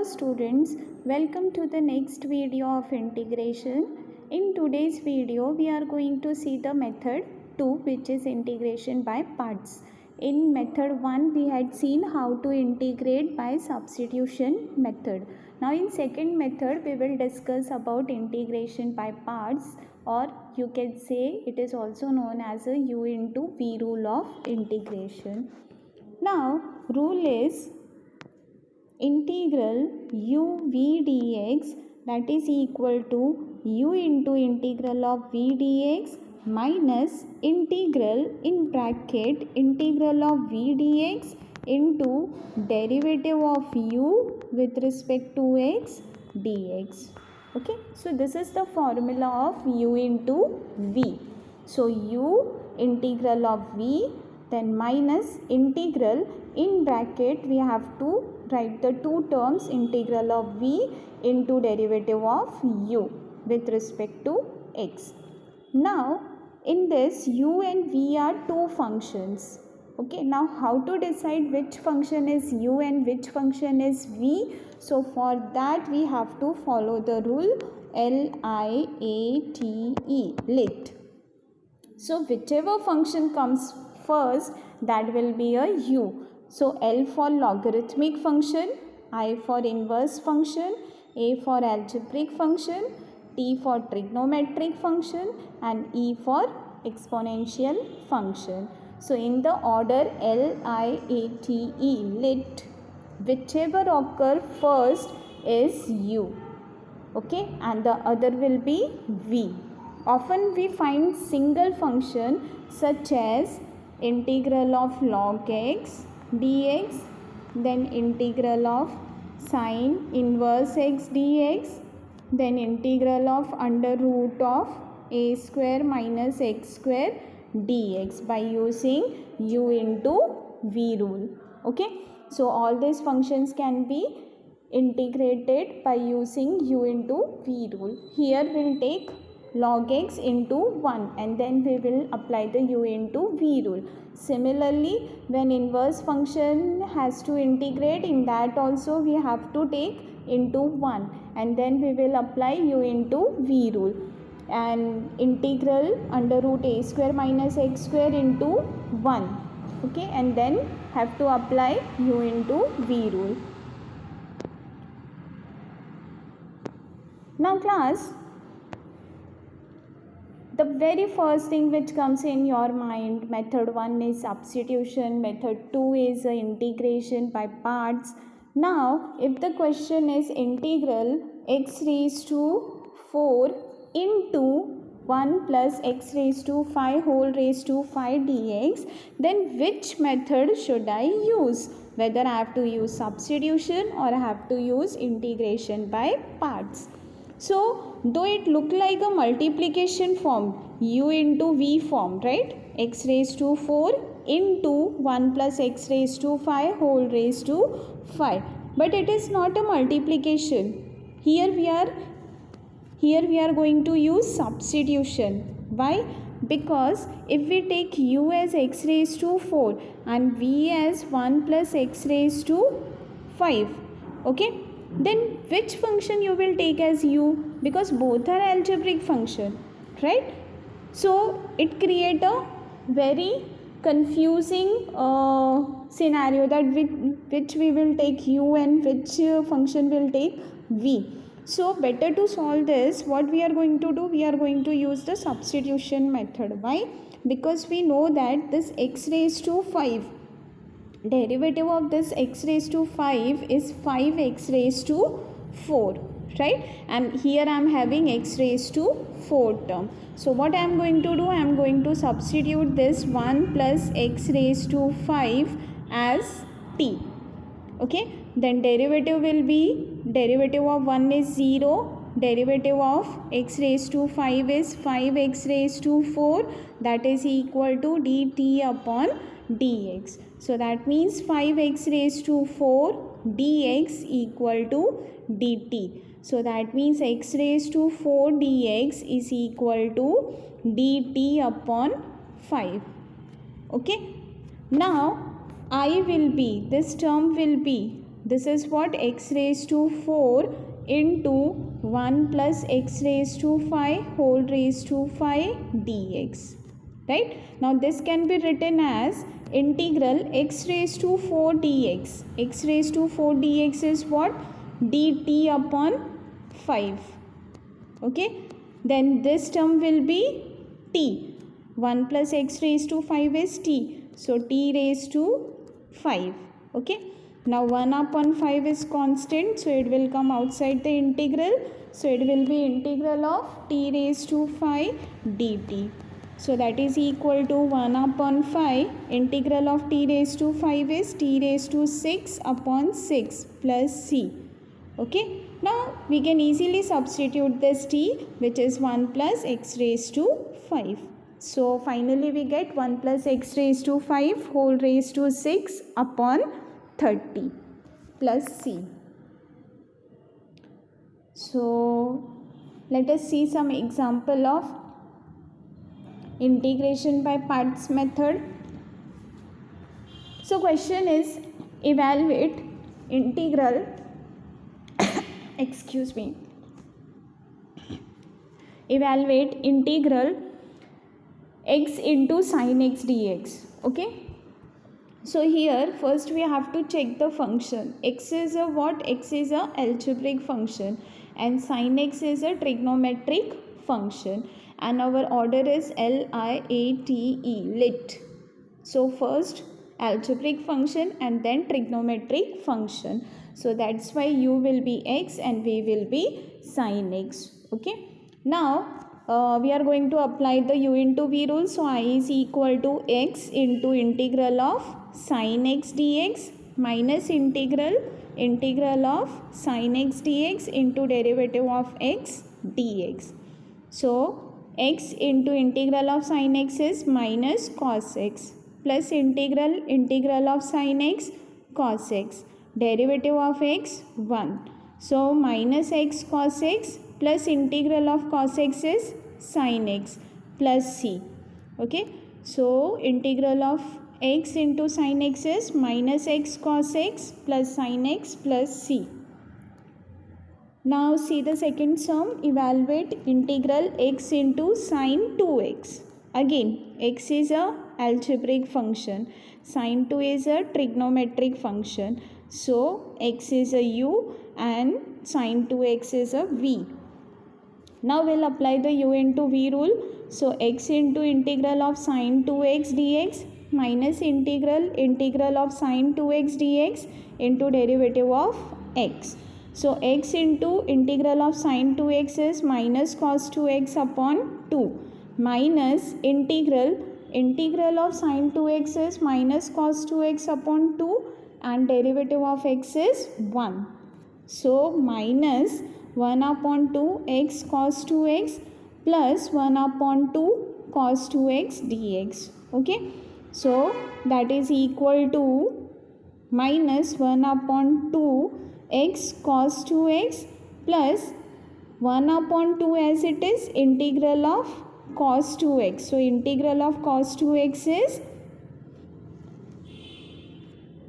students, welcome to the next video of integration. In today's video, we are going to see the method 2, which is integration by parts. In method 1, we had seen how to integrate by substitution method. Now in second method, we will discuss about integration by parts, or you can say it is also known as a U into V rule of integration. Now rule is integral u v dx, that is equal to u into integral of v dx minus integral in bracket integral of v dx into derivative of u with respect to x dx. Okay, so this is the formula of u into v. So u integral of v, then minus integral in bracket we have to write the two terms integral of v into derivative of u with respect to x. Now in this u and v are two functions. Okay, now how to decide which function is u and which function is v? So for that we have to follow the rule LIATE, lit. So whichever function comes first, that will be a u. So L for logarithmic function, I for inverse function, A for algebraic function, T for trigonometric function, and E for exponential function. So in the order LIATE, lit, whichever occur first is u. Okay, and the other will be v. Often we find single function such as integral of log x dx, then integral of sine inverse x dx, then integral of under root of a square minus x square dx by using u into v rule. Okay, so all these functions can be integrated by using u into v rule. Here we will take log x into 1 and then we will apply the u into v rule. Similarly, when inverse function has to integrate, in that also we have to take into 1 and then we will apply u into v rule. And integral under root a square minus x square into 1. Okay, and then have to apply u into v rule. Now class, the very first thing which comes in your mind, method 1 is substitution, method 2 is integration by parts. Now if the question is integral x raised to 4 into 1 plus x raised to 5 whole raised to 5 dx, then which method should I use? Whether I have to use substitution or I have to use integration by parts. So though it look like a multiplication form, u into v form, right? X raised to 4 into 1 plus x raised to 5 whole raised to 5. But it is not a multiplication. Here we are going to use substitution. Why? Because if we take u as x raised to 4 and v as 1 plus x raised to 5, okay, then which function you will take as u? Because both are algebraic function, right? So it create a very confusing scenario that which we will take u and which function will take v. So better to solve this, what we are going to do, we are going to use the substitution method. Why? Because we know that this x raised to 5, derivative of this x raised to 5 is 5x raised to 4, right? And here I am having x raised to 4 term. So what I am going to do, I am going to substitute this 1 plus x raised to 5 as t. Okay, then derivative will be, derivative of 1 is 0, derivative of x raised to 5 is 5x raised to 4, that is equal to dt upon dx. So that means 5x raised to 4 dx equal to dt. So that means x raised to 4 dx is equal to dt upon 5. Okay. Now I will be, this term will be This is what? X raised to 4 into 1 plus x raised to 5 whole raised to 5 dx. Right? Now this can be written as integral x raised to 4 dx. X raised to 4 dx is what? dt upon 5. Okay? Then this term will be t. 1 plus x raised to 5 is t. So t raised to 5. Okay? Now 1 upon 5 is constant, so it will come outside the integral. So it will be integral of t raised to 5 dt. So that is equal to 1 upon 5. Integral of t raised to 5 is t raised to 6 upon 6 plus c. Okay. Now we can easily substitute this t, which is 1 plus x raised to 5. So finally we get 1 plus x raised to 5 whole raised to 6 upon 30 plus c. So let us see some example of integration by parts method. So question is, evaluate integral evaluate integral x into sin x dx. Okay, so here first we have to check the function. X is a what? X is a algebraic function and sin x is a trigonometric function, and our order is LIATE, lit. So first algebraic function and then trigonometric function. So that's why u will be x and v will be sin x. Okay, now we are going to apply the u into v rule. So I is equal to x into integral of sin x dx minus integral of sin x dx into derivative of x dx. So x into integral of sin x is minus cos x plus integral of sin x cos x, derivative of x 1. So minus x cos x plus integral of cos x is sin x plus c. Okay, so integral of x into sin x is minus x cos x plus sin x plus c. Now see the second sum, evaluate integral x into sin 2x. Again, x is a algebraic function, sin 2 is a trigonometric function. So x is a u and sin 2x is a v. Now we'll apply the u into v rule. So x into integral of sin 2x dx minus integral of sin 2x dx into derivative of x. So x into integral of sin 2x is minus cos 2x upon 2 minus integral of sin 2x is minus cos 2x upon 2 and derivative of x is 1. So minus 1 upon 2 x cos 2x plus 1 upon 2 cos 2x dx. Okay, so that is equal to minus 1 upon 2 x cos 2x plus 1 upon 2 as it is integral of cos 2x. So integral of cos 2x is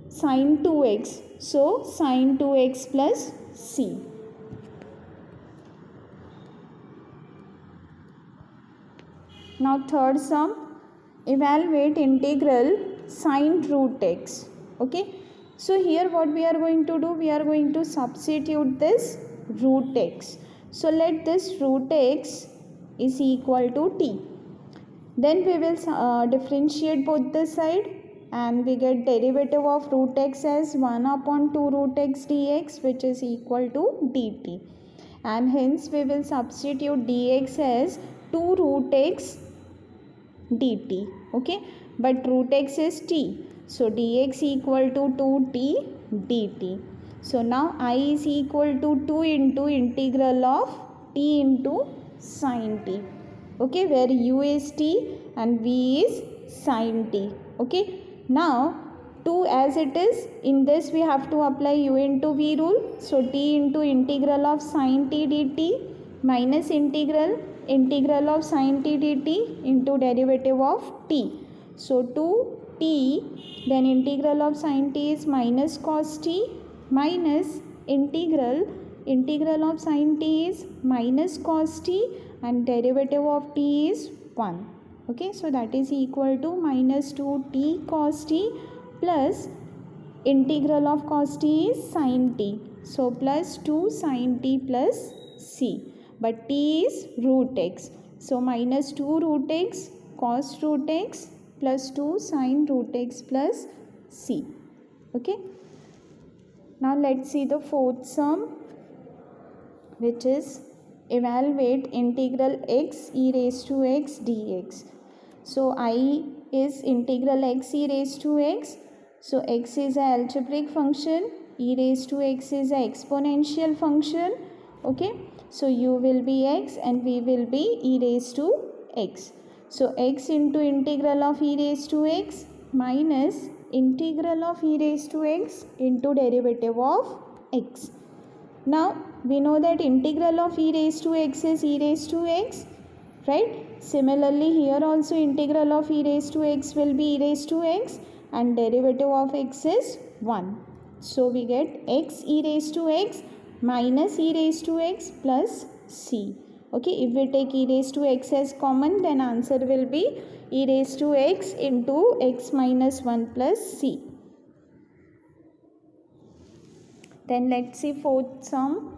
sin 2x. So sin 2x plus c. Now third sum, evaluate integral sin root x. Okay, so here what we are going to do, we are going to substitute this root x. So let this root x is equal to t. Then we will differentiate both the side and we get derivative of root x as 1 upon 2 root x dx, which is equal to dt. And hence we will substitute dx as 2 root x dt. Okay, but root x is t. So dx equal to 2t dt. So now I is equal to 2 into integral of t into sin t. Okay, where u is t and v is sin t. Okay, now 2 as it is, in this we have to apply u into v rule. So t into integral of sin t dt minus integral of sin t dt into derivative of t. So 2t, then integral of sin t is minus cos t minus integral of sin t is minus cos t and derivative of t is 1. Okay, so that is equal to minus 2t cos t plus integral of cos t is sin t. So plus 2 sin t plus c, but t is root x. So minus 2 root x cos root x plus 2 sin root x plus c. Okay. Now let's see the fourth sum, which is evaluate integral x e raised to x dx. So I is integral x e raised to x. So x is an algebraic function, e raised to x is an exponential function. Okay, so u will be x and v will be e raised to x. So x into integral of e raised to x minus integral of e raised to x into derivative of x. Now we know that integral of e raised to x is e raised to x, right? Similarly here also integral of e raised to x will be e raised to x and derivative of x is 1. So we get x e raised to x minus e raised to x plus c. Okay, if we take e raised to x as common, then answer will be e raised to x into x minus 1 plus c. Then let's see fifth sum.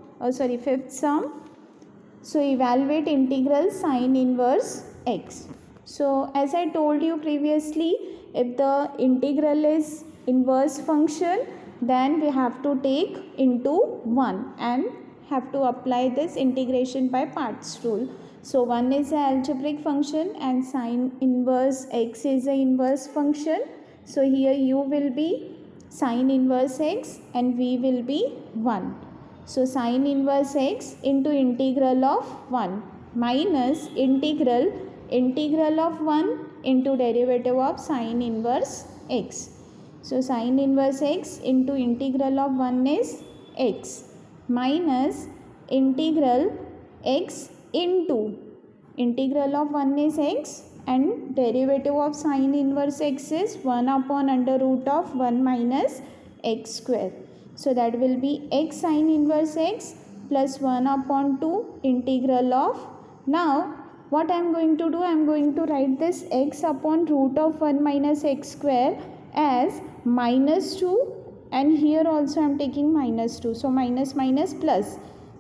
So evaluate integral sin inverse x. So as I told you previously, if the integral is inverse function, then we have to take into 1 and have to apply this integration by parts rule. So 1 is an algebraic function and sin inverse x is an inverse function. So here u will be sin inverse x and v will be 1. So sin inverse x into integral of 1 minus integral of 1 into derivative of sin inverse x. So sin inverse x into integral of 1 is x minus integral x into integral of 1 is x and derivative of sin inverse x is 1 upon under root of 1 minus x square. So that will be x sin inverse x plus 1 upon 2 integral of. Now what I am going to do, I am going to write this x upon root of 1 minus x square as minus 2 and here also I am taking minus 2. So minus minus plus.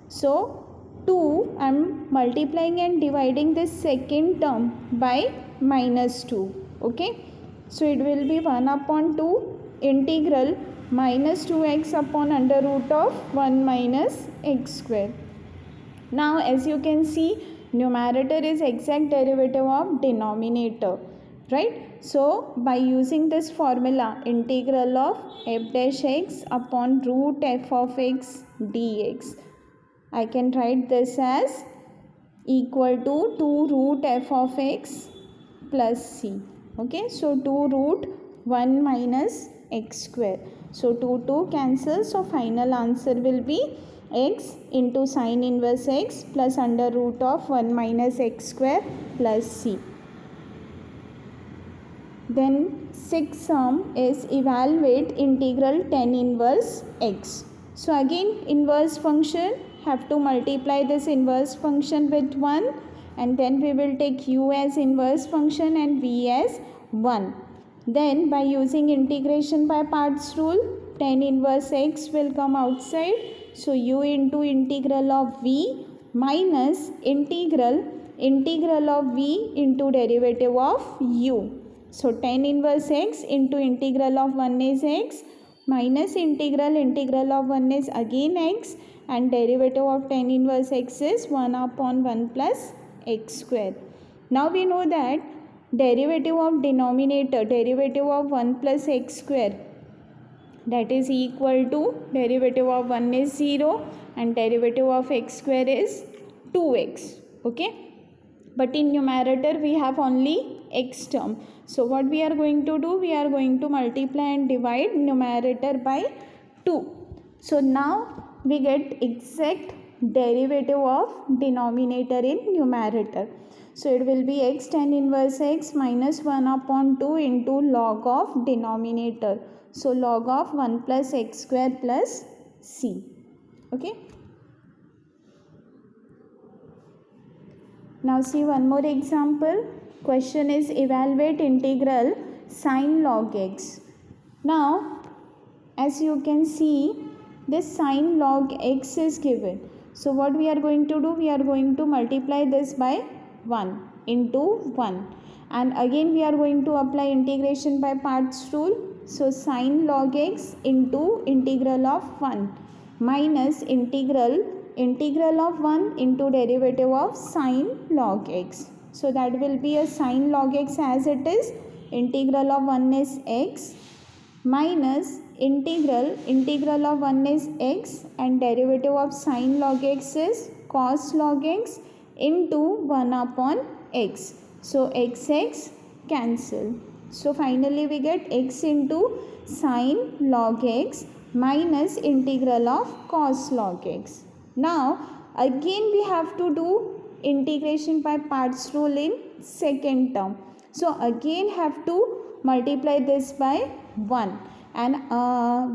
So 2 I am multiplying and dividing this second term by minus 2. Okay. So it will be 1 upon 2 integral minus 2x upon under root of 1 minus x square. Now as you can see, numerator is exact derivative of denominator, right? So by using this formula, integral of f dash x upon root f of x dx, I can write this as equal to 2 root f of x plus c. Okay, so 2 root 1 minus x square. So 2 cancels, so final answer will be x into sin inverse x plus under root of 1 minus x square plus c. Then sixth sum is evaluate integral tan inverse x. So again inverse function, have to multiply this inverse function with 1 and then we will take u as inverse function and v as 1. Then by using integration by parts rule, tan inverse x will come outside. So u into integral of v minus integral of v into derivative of u. So tan inverse x into integral of 1 is x minus integral of 1 is again x and derivative of tan inverse x is 1 upon 1 plus x square. Now we know that derivative of denominator, derivative of 1 plus x square, that is equal to derivative of 1 is 0 and derivative of x square is 2x. Okay, but in numerator we have only x term. So what we are going to do, we are going to multiply and divide numerator by 2. So now we get exact derivative of denominator in numerator. So it will be x tan inverse x minus 1 upon 2 into log of denominator. So log of 1 plus x square plus c. Okay. Now see one more example. Question is evaluate integral sine log x. Now as you can see, this sine log x is given. So what we are going to do? We are going to multiply this by 1 into 1. And again we are going to apply integration by parts rule. So sine log x into integral of 1 minus integral of 1 into derivative of sine log x. So that will be a sine log x as it is. Integral of 1 is x minus integral of 1 is x and derivative of sine log x is cos log x into 1 upon x. So x cancel. So finally we get x into sine log x minus integral of cos log x. Now again we have to do integration by parts rule in second term. So again have to multiply this by 1 and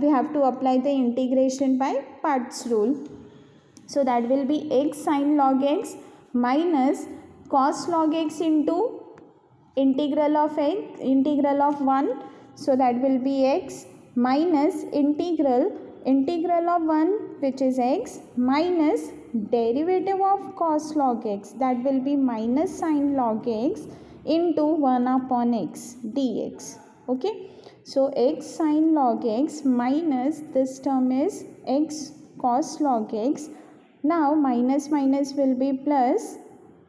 we have to apply the integration by parts rule. So that will be x sine log x minus cos log x into integral of 1. So that will be x minus integral of 1 which is x minus derivative of cos log x, that will be minus sine log x into 1 upon x dx. Okay. So x sine log x minus this term is x cos log x. Now minus minus will be plus.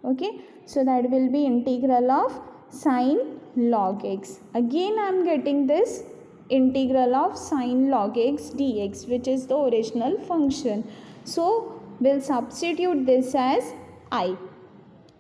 Okay. So that will be integral of sine log x. Again I am getting this integral of sine log x dx, which is the original function. So we'll substitute this as I.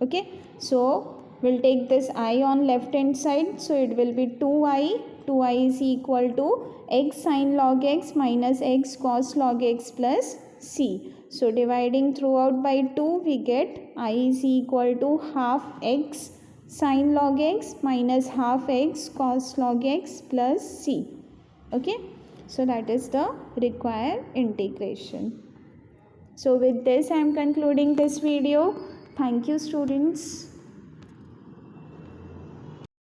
Okay. So we'll take this I on left hand side. So it will be 2i. 2i is equal to x sine log x minus x cos log x plus c. So dividing throughout by 2, we get I is equal to half x sine log x minus half x cos log x plus c. Okay. So that is the required integration. So with this I am concluding this video. Thank you students.